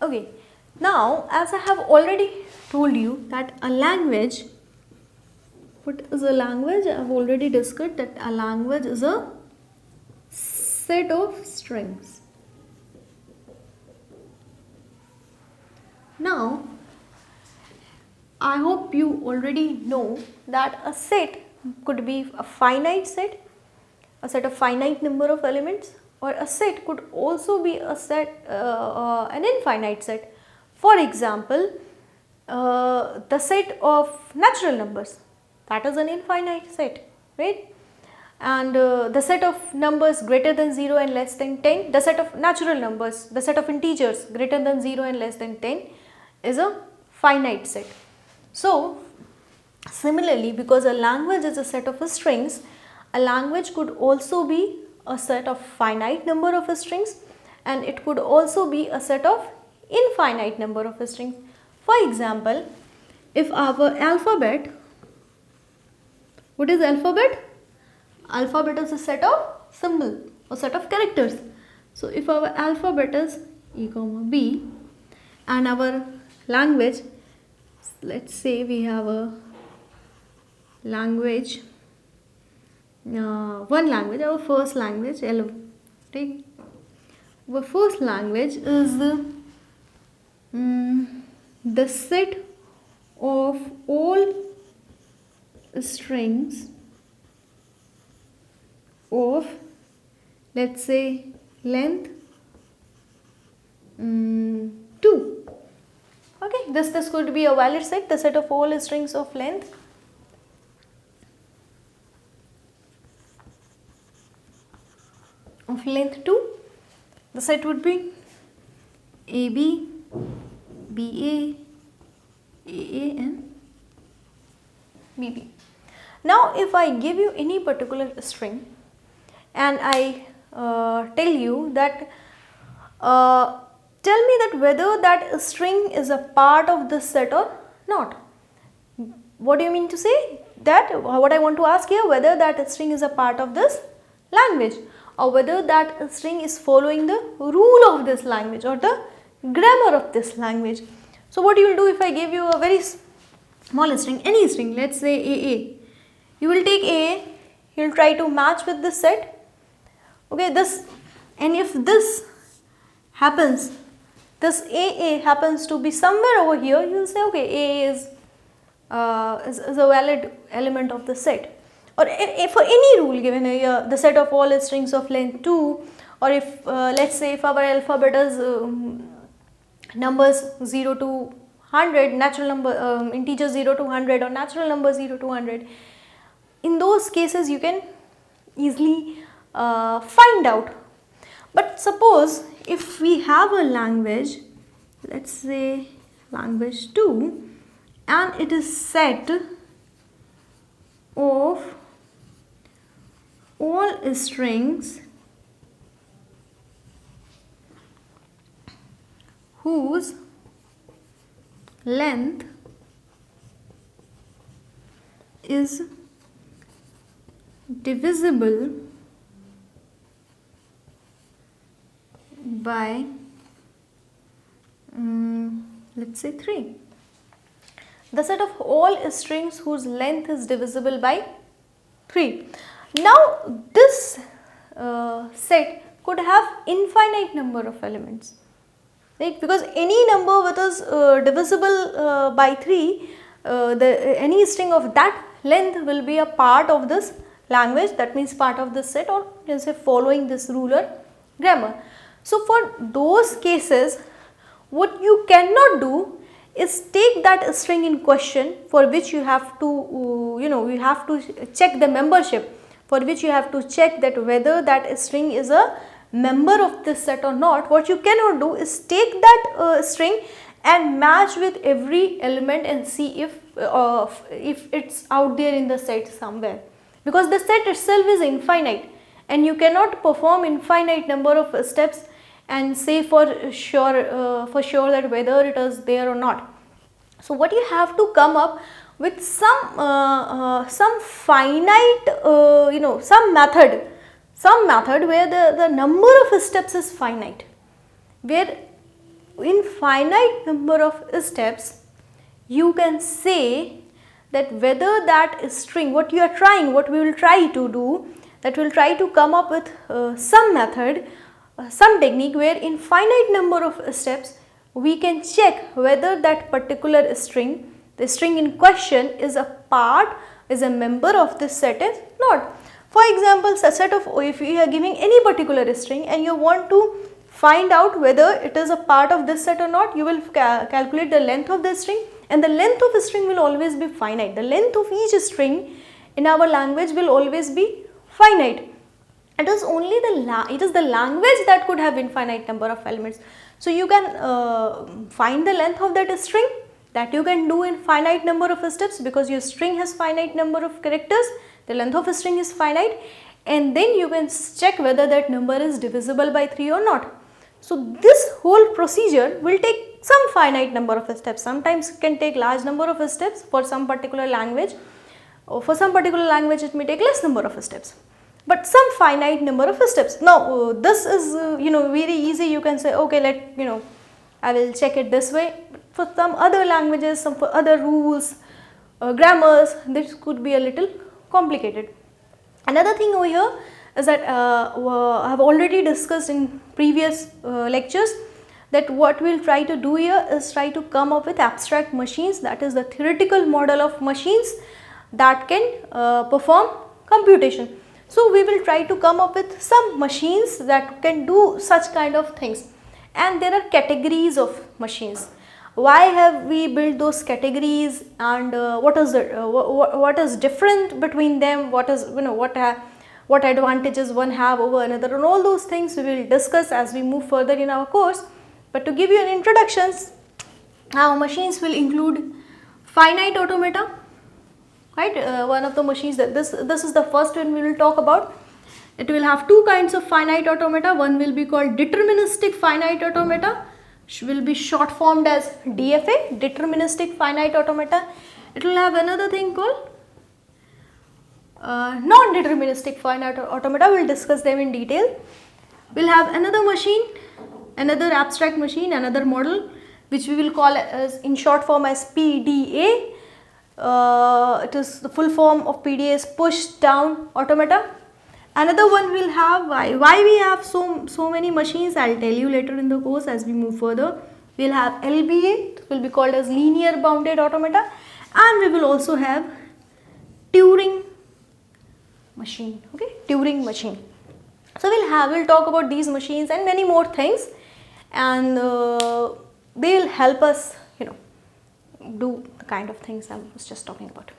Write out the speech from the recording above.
Okay, now as I have already told you that a language, what is a language? I have already discussed that a language is a set of strings. Now, I hope you already know that a set could be a set of finite number of elements, or a set could also be a set, an infinite set. For example, the set of natural numbers, that is an infinite set, right? And the set of numbers greater than 0 and less than 10, the set of natural numbers, the set of integers greater than 0 and less than 10 is a finite set. So, similarly, because a language is a set of strings, a language could also be a set of finite number of strings, and it could also be a set of infinite number of strings. For example, if our alphabet, what is alphabet? Alphabet is a set of symbol or set of characters. So, if our alphabet is A, B, and our language, let's say we have a language, one language, our first language, take our first language is the set of all strings of, let's say, length 2. Okay, this could be a valid set, the set of all strings of length 2. The set would be AB, BA, AA and BB. Now, if I give you any particular string and I tell you that, tell me that whether that string is a part of this set or not. What do you mean to say? That what I want to ask here, whether that string is a part of this language, or whether that string is following the rule of this language or the grammar of this language. So, what you will do if I give you a very small string, any string, let's say AA. You will take AA, you will try to match with this set. Okay, this, and if this happens, this AA happens to be somewhere over here, you will say, okay, AA is a valid element of the set. Or if for any rule given here, the set of all strings of length 2, or if let's say if our alphabet is numbers 0 to 100, natural number, integer 0 to 100 or natural number 0 to 100, in those cases you can easily find out. But suppose if we have a language, let's say language 2, and it is set of all strings whose length is divisible by let's say 3. The set of all strings whose length is divisible by 3. Now, this set could have infinite number of elements, right? Because any number which is divisible by 3, any string of that length will be a part of this language, that means part of this set, or you can say following this rule or grammar. So, for those cases, what you cannot do is take that string in question, for which you have to, you have to check the membership, for which you have to check that whether that string is a member of this set or not. What you cannot do is take that string and match with every element and see if it's out there in the set somewhere, because the set itself is infinite and you cannot perform infinite number of steps and say for sure that whether it is there or not. So, what you have to come up with some finite, some method where the number of steps is finite, where in finite number of steps, you can say that whether that string, what we will try to do, that we will try to come up with some method, some technique where in finite number of steps we can check whether that particular string, the string in question, is a member of this set or not. For example, if you are giving any particular string and you want to find out whether it is a part of this set or not, you will calculate the length of the string, and the length of the string will always be finite. The length of each string in our language will always be finite. It is only the language that could have infinite number of elements. So you can find the length of that string, that you can do in finite number of steps, because your string has finite number of characters, the length of a string is finite, and then you can check whether that number is divisible by 3 or not. So this whole procedure will take some finite number of steps. Sometimes it can take large number of steps for some particular language, or for some particular language it may take less number of steps, but some finite number of steps. Now this is very easy. You can say, okay, I will check it this way. For some other languages, for other rules, grammars, this could be a little complicated. Another thing over here is that I have already discussed in previous lectures, that what we will try to do here is try to come up with abstract machines, that is the theoretical model of machines that can perform computation. So we will try to come up with some machines that can do such kind of things, and there are categories of machines. Why have we built those categories, and what is different between them, what advantages one have over another, and all those things we will discuss as we move further in our course. But to give you an introduction, our machines will include finite automata, right? One of the machines that this is the first one we will talk about. It will have two kinds of finite automata. One will be called deterministic finite automata, which will be short formed as DFA, deterministic finite automata. It will have another thing called non-deterministic finite automata. We will discuss them in detail. We will have another machine, another abstract machine, another model, which we will call as in short form as PDA. It is the full form of PDA is push down automata. Another one will have why we have so many machines, I will tell you later in the course as we move further. We will have LBA, it will be called as linear bounded automata, and we will also have Turing machine, okay, Turing machine. So we'll talk about these machines and many more things, and they will help us do the kind of things I was just talking about.